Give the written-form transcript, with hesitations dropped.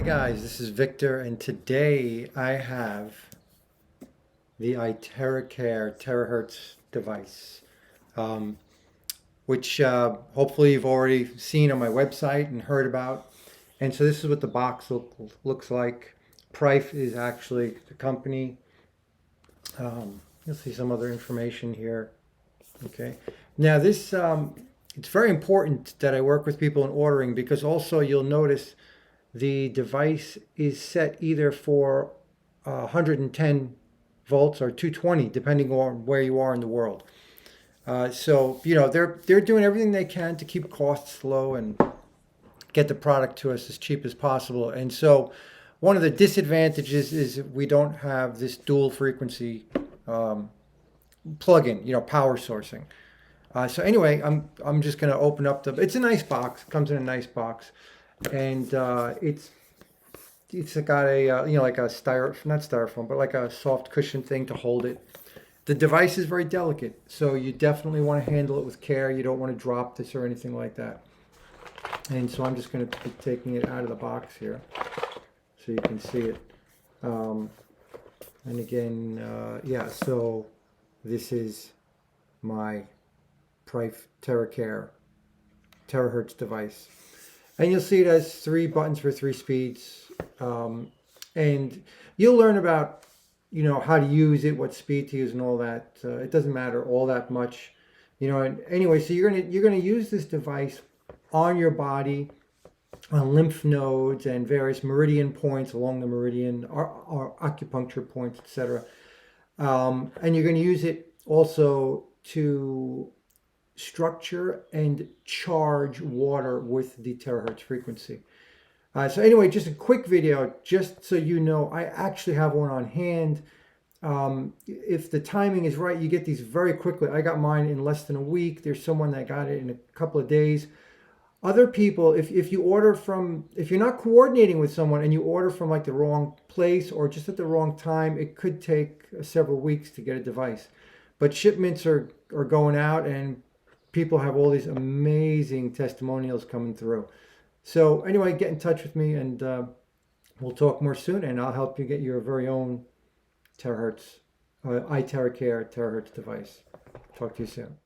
Guys, this is Victor, and today I have the iteracare terahertz device, um, which hopefully you've already seen on my website and heard about. And so this is what the box looks like. Price is actually the company. You'll see some other information here. Okay. Now this, it's very important that I work with people in ordering, because also you'll notice the device is set either for 110 volts or 220, depending on where you are in the world. So they're doing everything they can to keep costs low and get the product to us as cheap as possible. And so one of the disadvantages is we don't have this dual frequency plug-in, power sourcing. So anyway, I'm just going to open up it's a nice box. It comes in a nice box. And it's got a like a not styrofoam, but like a soft cushion thing to hold it. The device is very delicate, so you definitely want to handle it with care. You don't want to drop this or anything like that. And so I'm just going to be taking it out of the box here, so you can see it. And again, yeah. So this is my Price terahertz device. And you'll see it has 3 buttons for 3 speeds. And you'll learn about, how to use it, what speed to use and all that. It doesn't matter all that much. And anyway, so you're gonna use this device on your body, on lymph nodes and various meridian points along the meridian, or acupuncture points, etc. And you're gonna use it also to structure and charge water with the terahertz frequency. So anyway, just a quick video, just so you know, I actually have one on hand. If the timing is right, you get these very quickly. I got mine in less than a week. There's someone that got it in a couple of days. Other people, if you order if you're not coordinating with someone and you order from like the wrong place or just at the wrong time, it could take several weeks to get a device. But shipments are going out, and people have all these amazing testimonials coming through. So anyway, get in touch with me, and we'll talk more soon, and I'll help you get your very own terahertz, iteracare terahertz device. Talk to you soon.